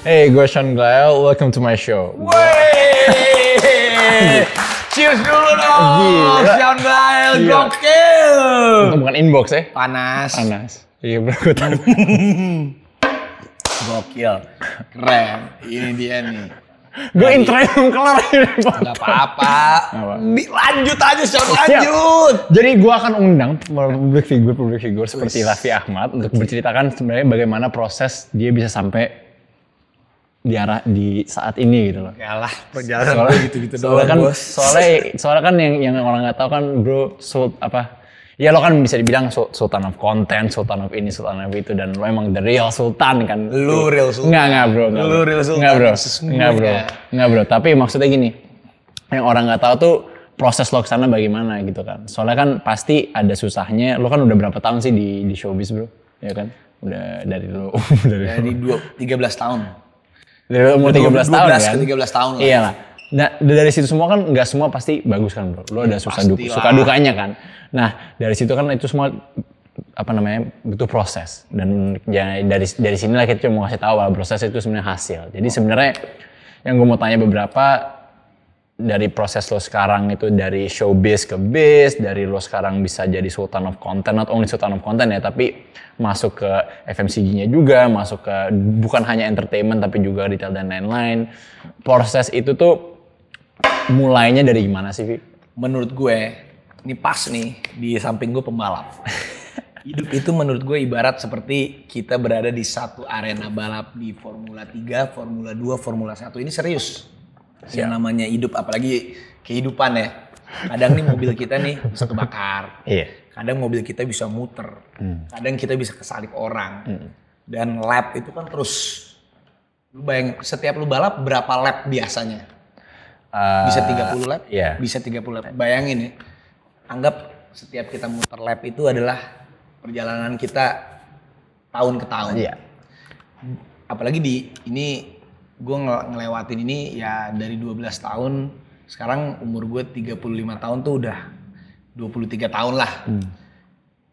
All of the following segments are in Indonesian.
Hey, gue Sean Glael, welcome to my show. Wey! Cheers dulu dong, Gila. Sean Glael, Gila. gokil! Itu bukan inbox ya? Panas. Iya bro, gue tahu. Gokil, keren. Ini dia nih. Gue intro yang kelar ini. Gak apa-apa. Lanjut aja, Sean, Siap. lanjut. Jadi gue akan undang public figure seperti Raffi Ahmad untuk berceritakan sebenarnya bagaimana proses dia bisa sampai di arah di saat ini gitu loh. Yalah, perjalanan gue gitu-gitu doang, kan, bos. soalnya kan yang orang nggak tahu kan bro, ya lo kan bisa dibilang sultan of content, sultan of ini, sultan of itu, dan lo emang the real sultan kan. Lu real sultan. Enggak bro. Lu real sultan. Enggak bro. Tapi maksudnya gini, yang orang nggak tahu tuh proses lo kesana bagaimana gitu kan. Soalnya kan pasti ada susahnya. Lo kan udah berapa tahun sih di showbiz bro, ya kan? Udah dari lo Dari 13 tahun. dari umur 13 tahun kan? 12 ke 13 tahun lah. Iyalah. Nah, dari situ semua kan nggak semua pasti bagus kan bro. Lo ada suka dukanya kan. Nah, dari situ kan itu semua butuh proses. Dan ya, dari sinilah kita cuma mau ngasih tahu bahwa proses itu sebenarnya hasil. Jadi sebenarnya yang gue mau tanya beberapa dari proses lo sekarang itu dari showbiz ke biz, dari lo sekarang bisa jadi sultan of content, not only sultan of content ya, tapi masuk ke FMCG-nya juga, masuk ke bukan hanya entertainment tapi juga retail dan lain-lain. Proses itu tuh mulainya dari gimana sih, Vi? Menurut gue, ini pas nih di samping gue pembalap. Hidup itu menurut gue ibarat seperti kita berada di satu arena balap di Formula 3, Formula 2, Formula 1. Ini serius. Yang namanya hidup, apalagi kehidupan ya. Kadang nih mobil kita nih bisa kebakar. Iya. Kadang mobil kita bisa muter. Kadang kita bisa kesalip orang. Dan lap itu kan terus. Lu bayang, setiap lu balap berapa lap biasanya? Bisa 30 lap? Iya. Bisa 30 lap. Bayangin ya. Anggap setiap kita muter lap itu adalah perjalanan kita tahun ke tahun. Iya. Apalagi gue ngelewatin ini ya dari 12 tahun. Sekarang umur gue 35 tahun tuh udah 23 tahun lah.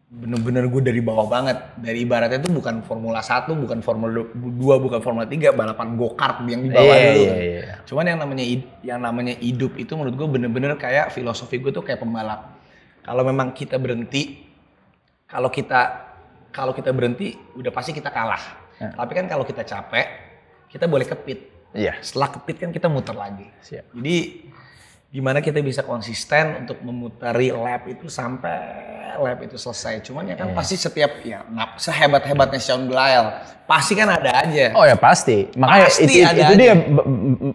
Bener-bener gue dari bawah banget. Dari ibaratnya tuh bukan Formula 1, bukan Formula 2, bukan Formula 3, balapan go-kart yang di bawah dulu. Iya. Cuman yang namanya hidup itu menurut gue bener-bener kayak filosofi gue tuh kayak pembalap. Kalau memang kita berhenti, kalau kita berhenti udah pasti kita kalah. Tapi kan kalau kita capek, kita boleh kepit. Iya. Setelah kepit kan kita muter lagi. Siap. Jadi gimana kita bisa konsisten untuk memutari lap itu sampai lap itu selesai. Cuman ya kan pasti setiap ya sehebat-hebatnya Sean Glael pasti kan ada aja. Oh ya pasti. Makanya Pasti itu ada dia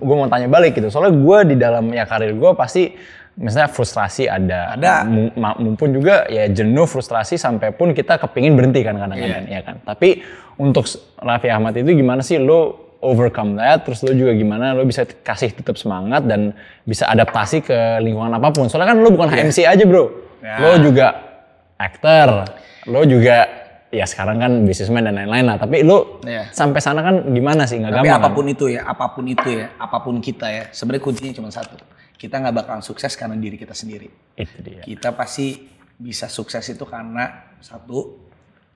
gue mau tanya balik gitu. Soalnya gue di dalam ya karir gue pasti misalnya frustrasi ada. Mumpun juga ya jenuh, frustrasi sampai pun kita kepingin berhenti kan kadang-kadang ya kan. Tapi untuk Raffi Ahmad itu gimana sih lo overcome that, terus lo juga gimana lo bisa kasih tetap semangat dan bisa adaptasi ke lingkungan apapun. Soalnya kan lo bukan MC aja bro. Lo juga aktor, lo juga ya sekarang kan businessman dan lain-lain lah. Tapi lo sampai sana kan gimana sih? Nggak gampang. Tapi apapun kita ya, sebenarnya kuncinya cuma satu. Kita nggak bakalan sukses karena diri kita sendiri. Itu dia. Kita pasti bisa sukses itu karena satu,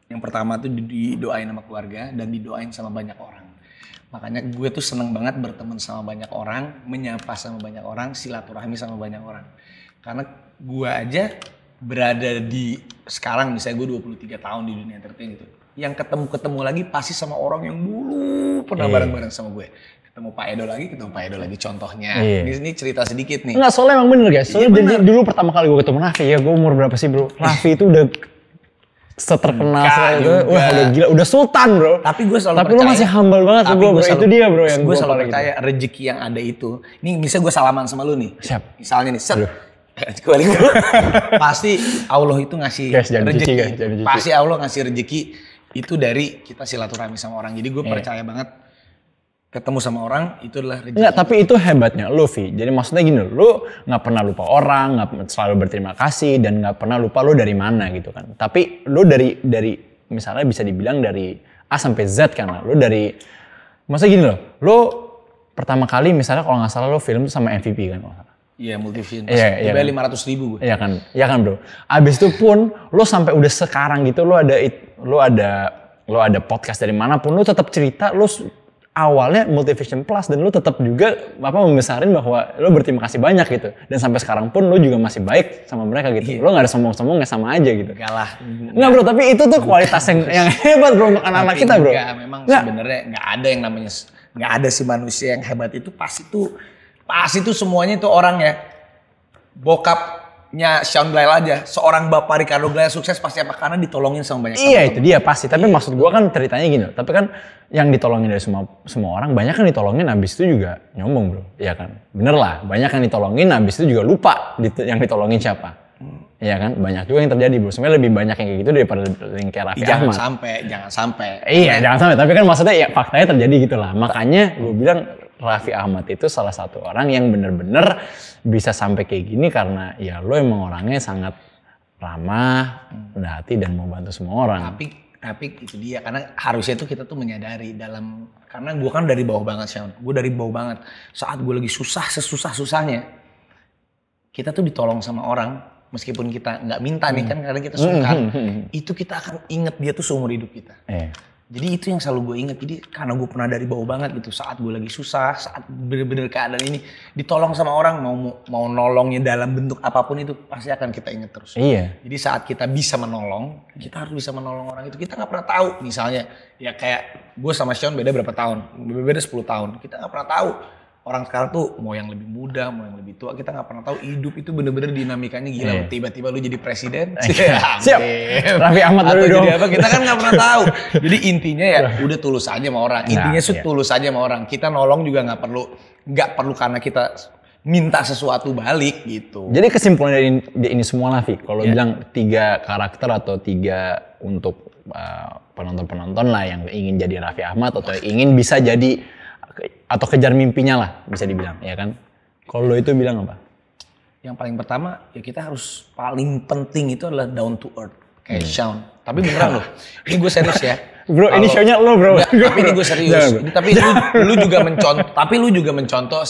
yang pertama tuh didoain sama keluarga dan didoain sama banyak orang. Makanya gue tuh seneng banget berteman sama banyak orang, menyapa sama banyak orang, silaturahmi sama banyak orang. Karena gue aja berada di sekarang misalnya gue 23 tahun di dunia entertain itu. Yang ketemu lagi pasti sama orang yang dulu pernah bareng-bareng sama gue. Ketemu Pak Edo lagi contohnya. Ini cerita sedikit nih. Enggak, soalnya emang bener guys. Soalnya dulu pertama kali gue ketemu Raffi ya, gue umur berapa sih bro? Raffi itu udah seterkenal itu, wah udah gila, udah sultan bro. Tapi gue selalu percaya. Tapi lo masih humble banget bro. Itu dia bro yang gue selalu percaya rezeki yang ada itu. Ini misalnya gue salaman sama lu nih. Siap. Misalnya nih, pasti Allah itu ngasih rezeki. Pasti Allah ngasih rezeki itu dari kita silaturahmi sama orang. Jadi gue percaya banget ketemu sama orang itu adalah rezeki. Enggak, tapi itu hebatnya lo Vi. Jadi maksudnya gini, lo nggak pernah lupa orang, nggak selalu berterima kasih dan nggak pernah lupa lo dari mana gitu kan. Tapi lo dari misalnya bisa dibilang dari A sampai Z kan. Lo dari maksudnya gini lo pertama kali misalnya kalau nggak salah lo film sama MVP kan. Iya, Multivision. Iya, dibayar 500.000 gue. Iya kan bro. Abis itu pun lo sampai udah sekarang gitu lo ada podcast dari manapun lo tetap cerita lo awalnya Multivision Plus dan lu tetap juga membesarin bahwa lu berterima kasih banyak gitu. Dan sampai sekarang pun lu juga masih baik sama mereka gitu. Lu gak ada sombong-sombong, gak sama aja gitu. Enggak lah. Enggak bro, tapi itu tuh kualitas yang hebat bro untuk anak-anak kita bro. Enggak, memang sebenarnya nggak ada yang namanya, nggak ada si manusia yang hebat itu. Pasti tuh semuanya itu orangnya. Bokapnya Sean Blair aja, seorang bapak Ricardo Blair sukses pasti apa? Karena ditolongin sama banyak Iya itu dia pasti, tapi maksud gua kan ceritanya gini, tapi kan yang ditolongin dari semua orang, banyak yang ditolongin abis itu juga nyombong bro, iya kan? Bener lah, banyak yang ditolongin abis itu juga lupa yang ditolongin siapa. Iya kan, banyak juga yang terjadi bro, sebenarnya lebih banyak yang kayak gitu daripada yang kayak Raffi Ahmad. Jangan sampai. Iya jangan sampai, tapi kan maksudnya ya faktanya terjadi gitu lah, makanya gua bilang Raffi Ahmad itu salah satu orang yang bener-bener bisa sampai kayak gini karena ya lo emang orangnya sangat ramah, rendah hati dan mau bantu semua orang. Tapi itu dia, karena harusnya tuh kita tuh menyadari karena gue kan dari bawah banget Sean, gue dari bawah banget. Saat gue lagi susah-susahnya, kita tuh ditolong sama orang, meskipun kita nggak minta nih kan, karena kita sungkan, itu kita akan inget dia tuh seumur hidup kita. Jadi itu yang selalu gue inget, jadi karena gue pernah dari bawah banget gitu, saat gue lagi susah, saat bener-bener keadaan ini, ditolong sama orang, mau nolongnya dalam bentuk apapun itu, pasti akan kita inget terus. Iya. Jadi saat kita bisa menolong, kita harus bisa menolong orang itu, kita gak pernah tahu, misalnya, ya kayak gue sama Sean beda berapa tahun, beda 10 tahun, kita gak pernah tahu. Orang sekarang tuh mau yang lebih muda, mau yang lebih tua, kita nggak pernah tahu. Hidup itu bener-bener dinamikanya gila. Tiba-tiba lu jadi presiden, siap. Raffi Ahmad atau jadi apa? Kita kan nggak pernah tahu. Jadi intinya ya udah tulus aja sama orang. Intinya tulus aja sama orang. Kita nolong juga nggak perlu karena kita minta sesuatu balik gitu. Jadi kesimpulan dari ini semua lah, Vi. Kalau bilang 3 karakter atau 3 untuk penonton-penonton lah yang ingin jadi Raffi Ahmad atau ingin bisa jadi atau kejar mimpinya lah bisa dibilang, ya kan? Kalau lo itu bilang apa? Yang paling pertama ya kita harus paling penting itu adalah down to earth kayak Sean. Tapi beneran loh, ini gue serius ya. Bro, ini show-nya lo bro. Tapi ini gue serius. Tapi lu juga mencontoh.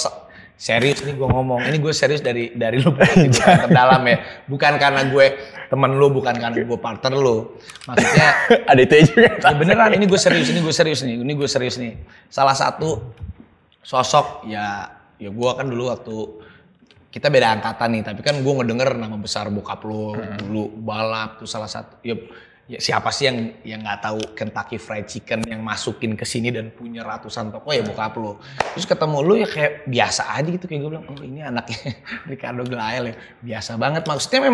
Serius ini gue ngomong, ini gue serius dari lu bukan terdalam ya, bukan karena gue teman lu, bukan karena gue partner lu, maksudnya ada itu juga. Ya beneran, ini gue serius nih. Salah satu sosok ya gue kan dulu waktu kita beda angkatan nih, tapi kan gue ngedenger nama besar bokap lu dulu balap tuh salah satu. Ya siapa sih yang nggak tahu Kentucky Fried Chicken yang masukin ke sini dan punya ratusan toko ya bokap lo. Terus ketemu lu ya kayak biasa aja gitu, kayak gue bilang oh ini anaknya Ricardo Glael ya biasa banget. Maksudnya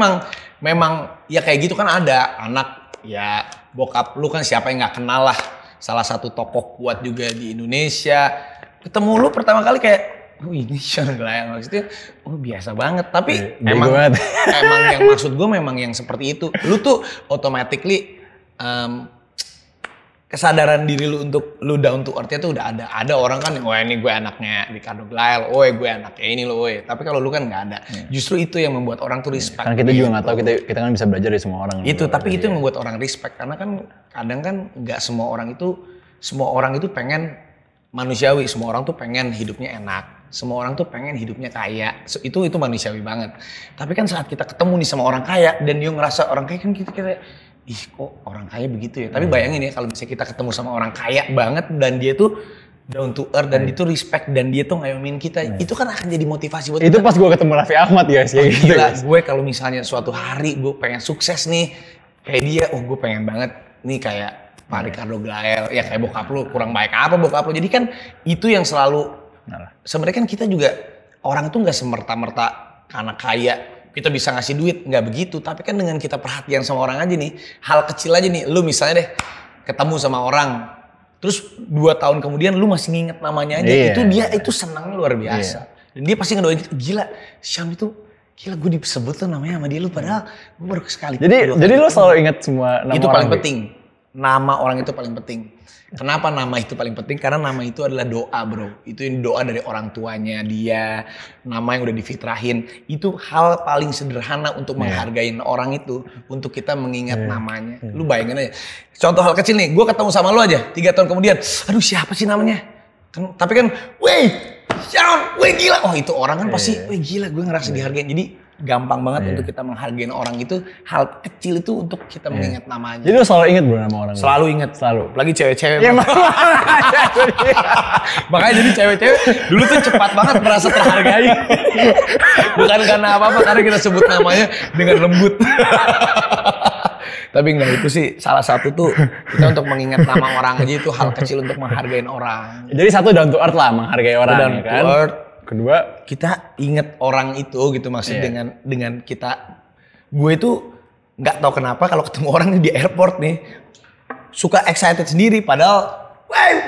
memang ya kayak gitu kan, ada anak ya bokap lu kan siapa yang nggak kenal lah, salah satu tokoh kuat juga di Indonesia. Ketemu lu pertama kali kayak oh ini Sean Glael, maksudnya oh biasa banget, tapi emang yang maksud gue memang yang seperti itu. Lu tuh automatically kesadaran diri lu untuk lu down to earth-nya tuh udah ada. Ada orang kan, wah ini gue anaknya Ricardo Glael, oh gue anaknya ini loh, tapi kalau lu kan nggak ada. Justru itu yang membuat orang tuh respect. Karena kita juga nggak tahu, kita kan bisa belajar dari semua orang. Itu, tapi itu yang membuat orang respect, karena kan kadang kan nggak semua orang itu pengen manusiawi, semua orang tuh pengen hidupnya enak, semua orang tuh pengen hidupnya kaya, itu manusiawi banget. Tapi kan saat kita ketemu nih sama orang kaya dan dia ngerasa orang kaya kan kita ih kok orang kaya begitu ya. Tapi bayangin ya kalau misalnya kita ketemu sama orang kaya banget dan dia tuh down to earth dan dia tuh respect dan dia tuh ngayomin kita, itu kan akan jadi motivasi buat itu kita. Pas gue ketemu Raffi Ahmad guys, ya gitu. Gila, gue kalau misalnya suatu hari gue pengen sukses nih kayak dia, gue pengen banget nih kayak Pak Ricardo Glael, ya kayak bokap lu, kurang baik apa bokap lu. Jadi kan itu yang selalu, sebenarnya kan kita juga, orang itu gak semerta-merta karena kaya, kita bisa ngasih duit, gak begitu. Tapi kan dengan kita perhatian sama orang aja nih, hal kecil aja nih, lu misalnya deh ketemu sama orang, terus 2 tahun kemudian lu masih nginget namanya aja, itu senangnya luar biasa. Dan dia pasti ngedoain gitu, gila, Syam itu, gila gue disebut tuh namanya sama dia, lu padahal gue baru sekali. Jadi lu selalu ingat semua nama itu orang? Paling penting. Nama orang itu paling penting. Kenapa nama itu paling penting? Karena nama itu adalah doa bro. Itu doa dari orang tuanya dia. Nama yang udah difitrahin. Itu hal paling sederhana untuk menghargai orang itu. Untuk kita mengingat namanya. Lu bayangin aja. Contoh hal kecil nih. Gue ketemu sama lu aja 3 tahun kemudian. Aduh siapa sih namanya? Tapi kan, weh Sean, weh gila. Oh itu orang kan pasti, weh gila gue ngerasa dihargain. Jadi gampang banget untuk kita menghargai orang itu, hal kecil itu untuk kita mengingat namanya. Jadi lo selalu ingat bro nama orang? Selalu ingat. Selalu. Apalagi cewek-cewek. Ya, makanya jadi cewek-cewek dulu tuh cepat banget merasa terhargai. Bukan karena apa-apa, karena kita sebut namanya dengan lembut. Tapi enggak, itu sih salah satu tuh kita untuk mengingat nama orang aja itu hal kecil untuk menghargai orang. Jadi satu down to earth lah, menghargai orang Down ya to kan. earth. Kedua, Kita inget orang itu gitu, maksud dengan kita, gue itu nggak tahu kenapa kalau ketemu orang di airport nih suka excited sendiri, padahal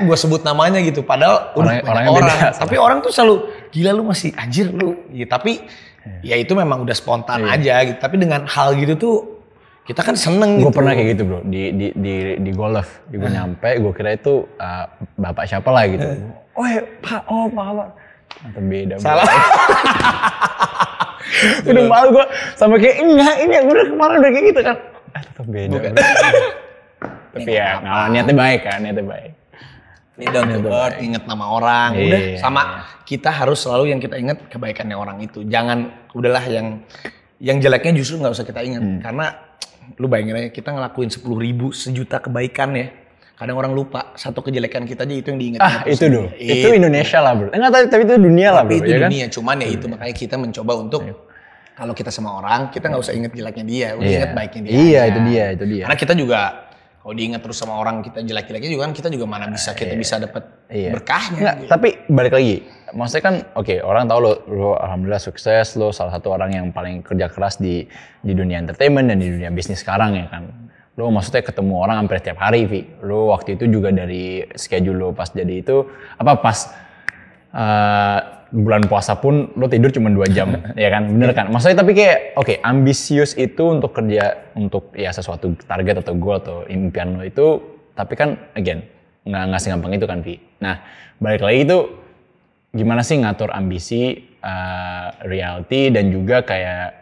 gue sebut namanya gitu, padahal orangnya orang. beda, Tapi orang tuh selalu gila lu masih anjir lu, gitu. Tapi ya itu memang udah spontan aja gitu. Tapi dengan hal gitu tuh kita kan seneng. gue gitu. pernah kayak gitu bro di golf. Gue nyampe, gue kira itu bapak siapa lah gitu. Oh pak, pak. Atau beda. Salah. Udah malu gue sama kayak enggak, ini yang udah kemarin udah kayak gitu kan. Tetap beda. Tapi ya niatnya baik kan, niatnya baik. Ini down to earth, inget nama orang. Udah sama kita harus selalu yang kita ingat kebaikannya orang itu. Jangan udahlah yang jeleknya justru nggak usah kita ingat. Karena lu bayangin aja kita ngelakuin 10.000 sejuta kebaikan ya. Kadang orang lupa satu kejelekan kita aja itu yang diingat. Itu dulu. Itu Indonesia lah bro. Enggak, tapi itu dunia lah bro. Tapi itu ya dunia, kan? cuman ya itu makanya kita mencoba untuk kalau kita sama orang, kita nggak usah ingat jeleknya dia, udah ingat baiknya dia. Iya, aja. itu dia. Karena kita juga kalau diingat terus sama orang kita jelek-jeleknya juga kan kita juga mana bisa kita bisa dapat berkahnya. Enggak, tapi balik lagi. Maksudnya kan orang tahu lo alhamdulillah sukses, lo salah satu orang yang paling kerja keras di dunia entertainment dan di dunia bisnis sekarang ya kan. Lo maksudnya ketemu orang hampir setiap hari, Vi. Lo waktu itu juga dari schedule lo pas jadi itu, pas bulan puasa pun lo tidur cuma 2 jam, ya kan? Bener kan? Maksudnya tapi kayak, ambisius itu untuk kerja, untuk ya sesuatu target atau goal atau impian lo itu, tapi kan again, nggak segampang itu kan, Vi. Nah, balik lagi itu, gimana sih ngatur ambisi, reality, dan juga kayak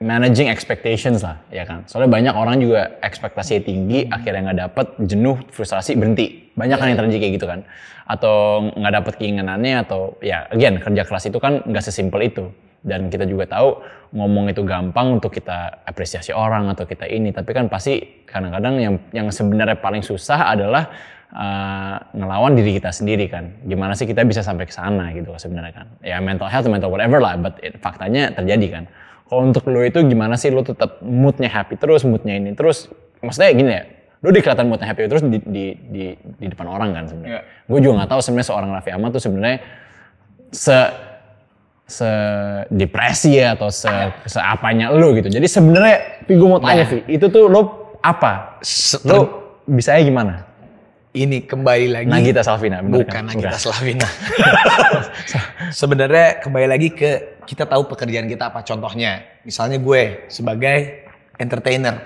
managing expectations lah, ya kan. Soalnya banyak orang juga ekspektasinya tinggi, akhirnya nggak dapet, jenuh, frustrasi, berhenti. Banyak kan yang terjadi kayak gitu kan. Atau nggak dapet keinginannya, atau ya again, kerja keras itu kan nggak sesimpel itu. Dan kita juga tahu ngomong itu gampang untuk kita apresiasi orang atau kita ini, tapi kan pasti kadang-kadang yang sebenarnya paling susah adalah ngelawan diri kita sendiri kan. Gimana sih kita bisa sampai ke sana gitu sebenarnya kan. Ya mental health, mental whatever lah, but faktanya terjadi kan. Kalau untuk lo itu gimana sih lo tetap moodnya happy terus, moodnya ini terus, maksudnya gini ya, lo kelihatan moodnya happy terus di depan orang kan sebenarnya. Gue juga nggak tahu sebenarnya seorang Raffi Ahmad tuh sebenarnya se depresi ya atau seapanya lo gitu. Jadi sebenarnya, gue mau tanya sih, itu tuh lo apa? Lo bisa gimana? Ini kembali lagi Nagita Slavina, bener bukan kan? Nagita Slavina. Sebenarnya kembali lagi ke kita tahu pekerjaan kita apa. Contohnya, misalnya gue sebagai entertainer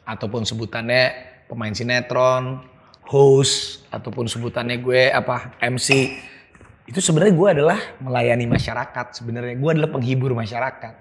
ataupun sebutannya pemain sinetron, host ataupun sebutannya gue MC. Itu sebenarnya gue adalah melayani masyarakat. Sebenarnya gue adalah penghibur masyarakat.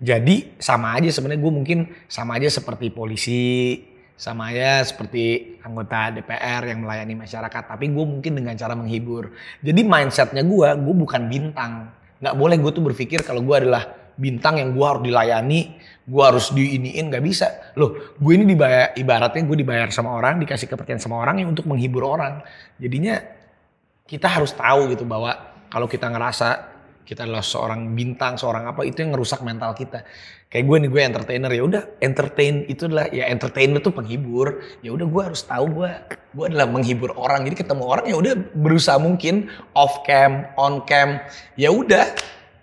Jadi sama aja sebenarnya gue mungkin sama aja seperti polisi, sama aja seperti anggota DPR yang melayani masyarakat, tapi gue mungkin dengan cara menghibur. Jadi mindsetnya gue bukan bintang. Nggak boleh gue tuh berpikir kalau gue adalah bintang yang gue harus dilayani, gue harus diiniin, nggak bisa. Loh, gue ini dibayar, ibaratnya gue dibayar sama orang, dikasih kepercayaan sama orang yang untuk menghibur orang. Jadinya kita harus tahu gitu bahwa kalau kita ngerasa kita adalah seorang bintang, seorang apa, itu yang ngerusak mental kita. Kayak gue nih, gue entertainer, ya udah entertain itu adalah ya entertainer tuh penghibur. Ya udah gue harus tahu gue adalah menghibur orang. Jadi ketemu orang ya udah berusaha mungkin off cam, on cam. Ya udah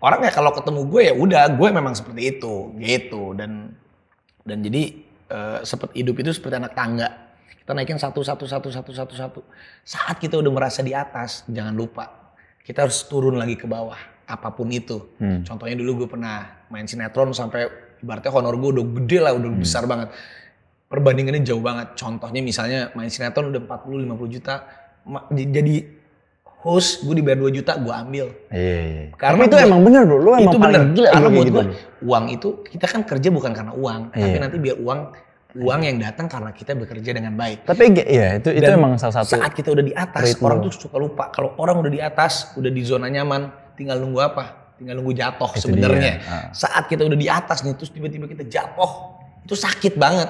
orang ya kalau ketemu gue ya udah gue memang seperti itu gitu. Dan jadi seperti hidup itu seperti anak tangga. Kita naikin satu. Saat kita udah merasa di atas, jangan lupa kita harus turun lagi ke bawah. Apapun itu. Contohnya dulu gue pernah main sinetron sampai ibaratnya honor gue udah gede lah, udah besar banget. Perbandingannya jauh banget. Contohnya misalnya main sinetron udah 40-50 juta. Jadi host gue dibayar 2 juta, gue ambil. Iya. Karena itu emang bener bro, lu emang itu paling bener. gila. Karena buat gitu. gue uang itu, kita kan kerja bukan karena uang. Tapi nanti biar uang yang datang karena kita bekerja dengan baik. Tapi ya itu emang salah satu. Saat kita udah di atas, orang tuh suka lupa. Kalau orang udah di atas, udah di zona nyaman, tinggal nunggu apa? tinggal nunggu jatuh Itu sebenarnya. dia. Saat kita udah di atas nih, terus tiba-tiba kita jatuh, itu sakit banget.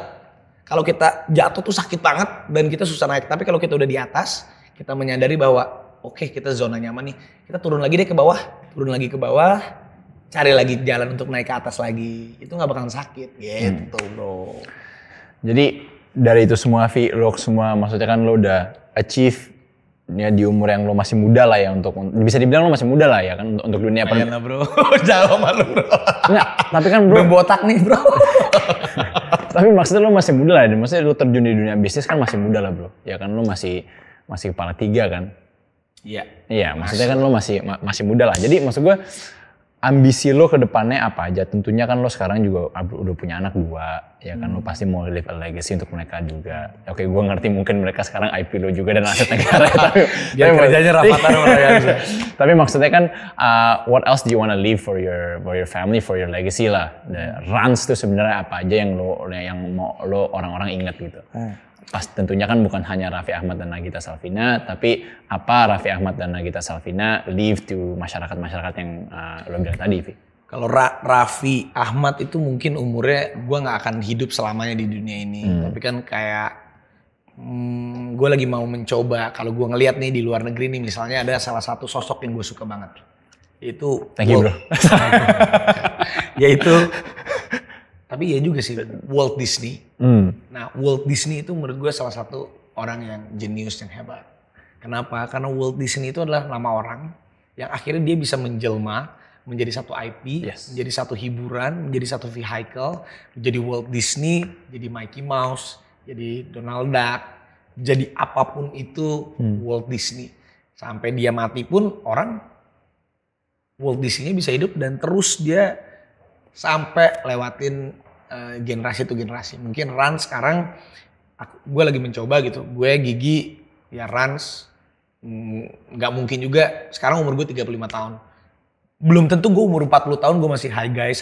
Kalau kita jatuh tuh sakit banget dan kita susah naik. Tapi kalau kita udah di atas, kita menyadari bahwa oke, kita zona nyaman nih. Kita turun lagi deh ke bawah, cari lagi jalan untuk naik ke atas lagi. Itu nggak bakalan sakit gitu bro. Jadi dari itu semua Vi, lo semua maksudnya kan lo udah achieve ya di umur yang lo masih muda lah ya untuk bisa dibilang lo masih muda lah ya kan untuk dunia Ayo bro, jauh malu bro. Enggak, tapi kan bro botak nih bro. tapi maksudnya lo masih muda lah, maksudnya lo terjun di dunia bisnis kan masih muda lah bro. Ya kan lo masih kepala 3 kan. Iya. Iya, maksudnya kan lo masih muda lah. Jadi maksud gue ambisi lo ke depannya apa aja? Tentunya kan lo sekarang juga udah punya anak 2, ya kan lo pasti mau leave a legacy untuk mereka juga. Oke, gue ngerti mungkin mereka sekarang IP lo juga dan aset negara. Biar kerjanya rapatan sama mereka. Tapi maksudnya kan what else do you wanna leave for your family, for your legacy lah. Rans tuh sebenarnya apa aja yang mau lo orang-orang ingat gitu. Pas tentunya kan bukan hanya Raffi Ahmad dan Nagita Slavina, tapi apa Raffi Ahmad dan Nagita Slavina leave to masyarakat yang lo bilang tadi, Vi? Kalau Raffi Ahmad itu mungkin umurnya gue nggak akan hidup selamanya di dunia ini, tapi kan kayak gue lagi mau mencoba. Kalau gue ngelihat nih di luar negeri nih, misalnya ada salah satu sosok yang gue suka banget, itu Thank you bro. yaitu tapi ya juga sih Walt Disney. Nah Walt Disney itu menurut gue salah satu orang yang jenius yang hebat. Kenapa? Karena Walt Disney itu adalah nama orang yang akhirnya dia bisa menjelma menjadi satu IP, menjadi satu hiburan, menjadi satu vehicle, menjadi Walt Disney, jadi Mickey Mouse, jadi Donald Duck, jadi apapun itu Walt Disney. Sampai dia mati pun orang Walt Disney bisa hidup dan terus dia sampai lewatin generasi itu generasi. Mungkin Rans sekarang gue lagi mencoba gitu. Gue Gigi ya Rans nggak mungkin juga. Sekarang umur gue 35 tahun. Belum tentu gue umur 40 tahun gue masih high guys.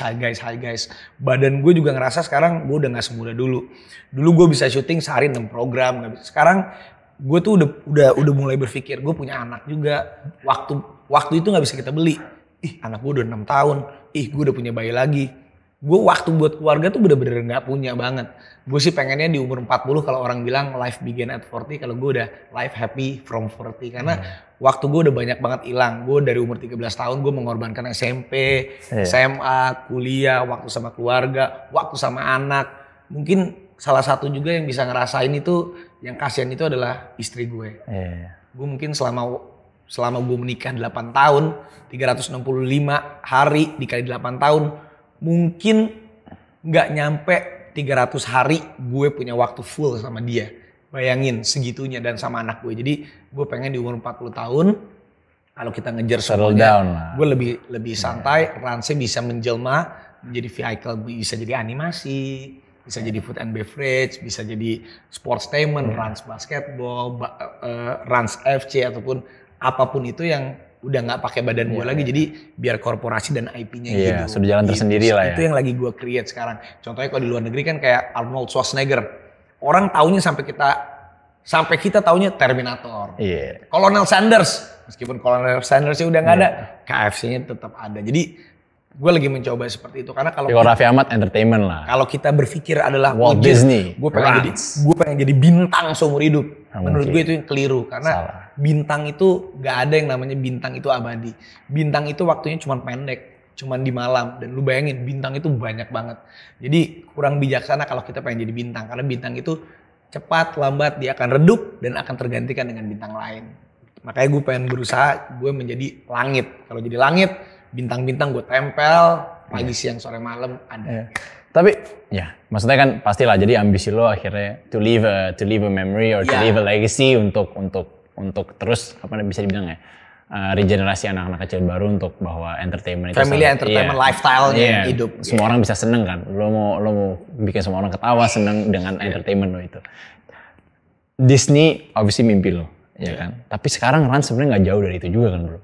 Badan gue juga ngerasa sekarang gue udah nggak semuda dulu. Dulu gue bisa syuting sehari 6 program. Sekarang gue tuh udah mulai berpikir gue punya anak juga. Waktu itu nggak bisa kita beli. Anak gue udah 6 tahun. Gue udah punya bayi lagi. Gue waktu buat keluarga tuh bener-bener gak punya banget. Gue sih pengennya di umur 40 kalau orang bilang life begin at 40. Kalau gue udah life happy from 40. Karena waktu gue udah banyak banget hilang. Gue dari umur 13 tahun gue mengorbankan SMP, SMA, kuliah, waktu sama keluarga, waktu sama anak. Mungkin salah satu juga yang bisa ngerasain itu, yang kasihan itu adalah istri gue. Gue mungkin selama gue menikah 8 tahun, 365 hari dikali 8 tahun, mungkin nggak nyampe 300 hari gue punya waktu full sama dia. Bayangin segitunya dan sama anak gue. Jadi gue pengen di umur 40 tahun, kalau kita ngejar semuanya, gue lebih santai, Ransnya bisa menjelma menjadi vehicle, bisa jadi animasi, bisa jadi food and beverage, bisa jadi sportstainment, Rans basketball, Rans FC ataupun apapun itu yang udah nggak pakai badan gue lagi, jadi biar korporasi dan IP-nya hidup. Sudah jalan tersendiri lah ya. Itu yang lagi gue create sekarang. Contohnya kalau di luar negeri kan kayak Arnold Schwarzenegger, orang taunya sampai kita taunya Terminator. Colonel Sanders, meskipun Colonel Sanders udah nggak ada, KFC-nya tetap ada. Jadi gue lagi mencoba seperti itu karena kalau Raffi Ahmad entertainment lah. Kalau kita berpikir adalah Walt Disney, gue pengen jadi bintang seumur hidup. Menurut gue itu yang keliru karena bintang itu nggak ada yang namanya bintang itu abadi. Bintang itu waktunya cuma pendek, cuma di malam, dan lu bayangin bintang itu banyak banget. Jadi kurang bijaksana kalau kita pengen jadi bintang karena bintang itu cepat lambat dia akan redup dan akan tergantikan dengan bintang lain. Makanya gue pengen berusaha gue menjadi langit. Kalau jadi langit, bintang-bintang gue tempel pagi siang sore malam ada. Tapi ya maksudnya kan pastilah jadi ambisi lo akhirnya to leave a memory or to leave a legacy untuk terus apa bisa dibilang ya regenerasi anak-anak kecil baru untuk bahwa entertainment itu family entertainment lifestyle-nya hidup. Semua orang bisa seneng kan. Lo mau bikin semua orang ketawa seneng dengan entertainment lo itu. Disney obviously mimpi lo, ya kan. Tapi sekarang Ran sebenarnya nggak jauh dari itu juga kan bro.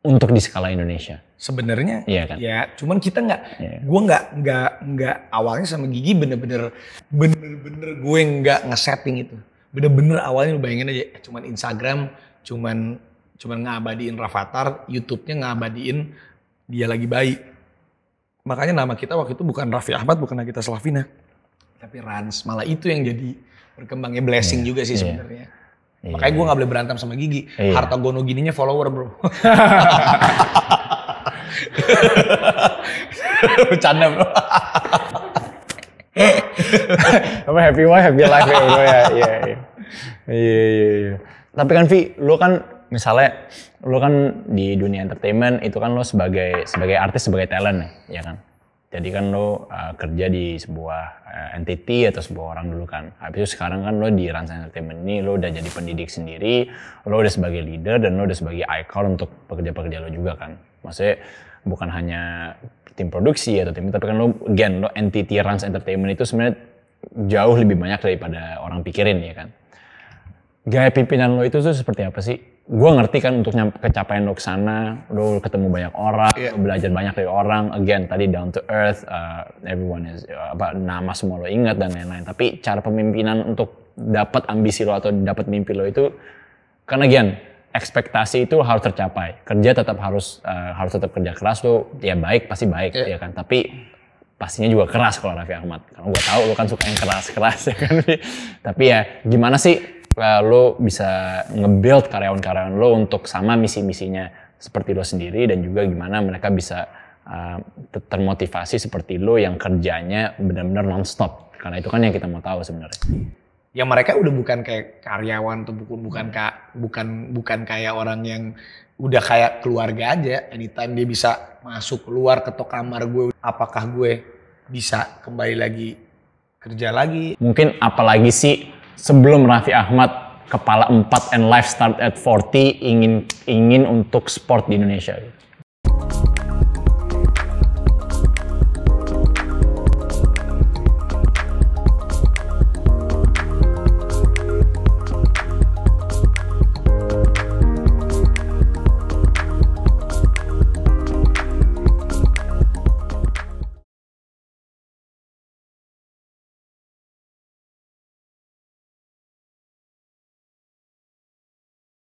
Untuk di skala Indonesia. Sebenarnya, kan? Ya, cuman kita gue nggak awalnya sama Gigi bener-bener gue nggak nge-setting itu. Bener-bener awalnya lu bayangin aja, cuman Instagram, cuman ngabadiin Rafathar, YouTube-nya ngabadiin dia lagi bayi. Makanya nama kita waktu itu bukan Raffi Ahmad, bukan Nagita Slavina, tapi Rans. Malah itu yang jadi berkembangnya blessing juga sih sebenarnya. Makanya gue gak boleh berantem sama Gigi. Harta gono gininya follower bro. Bercanda bro. Apa happy wife, happy life ya bro ya. Iya. Tapi kan Vi, lu kan misalnya lu kan di dunia entertainment itu kan lu sebagai artis, sebagai talent ya kan. Jadi kan lu kerja di sebuah entity atau sebuah orang dulu kan. Habis itu sekarang kan lu di Rans Entertainment ini lu udah jadi pendidik sendiri, lu udah sebagai leader dan lu udah sebagai icon untuk pekerja-pekerja lu juga kan. Maksudnya bukan hanya tim produksi atau tim, tapi kan lo entity Rans Entertainment itu sebenarnya jauh lebih banyak daripada orang pikirin ya kan. Gaya pimpinan lo itu tuh seperti apa sih? Gue ngerti kan untuk kecapaian lo kesana, lo ketemu banyak orang, lo belajar banyak dari orang. Again tadi down to earth, everyone is nama semua lo ingat dan lain-lain. Tapi cara pemimpinan untuk dapat ambisi lo atau dapat mimpi lo itu, kan again ekspektasi itu harus tercapai. Kerja tetap harus tetap kerja keras lo, ya baik pasti baik ya kan. Tapi pastinya juga keras kalau Raffi Ahmad. Karena gue tahu lo kan suka yang keras ya kan. Tapi ya gimana sih lo bisa nge-build karyawan-karyawan lo untuk sama misi-misinya seperti lo sendiri, dan juga gimana mereka bisa termotivasi seperti lo yang kerjanya benar-benar non-stop. Karena itu kan yang kita mau tahu sebenarnya. Ya mereka udah bukan kayak karyawan tuh, bukan kayak orang yang udah kayak keluarga aja. Anytime dia bisa masuk keluar ketok kamar gue, apakah gue bisa kembali lagi kerja lagi? Mungkin apalagi sih sebelum Raffi Ahmad kepala 4 and life start at 40 ingin untuk sport di Indonesia.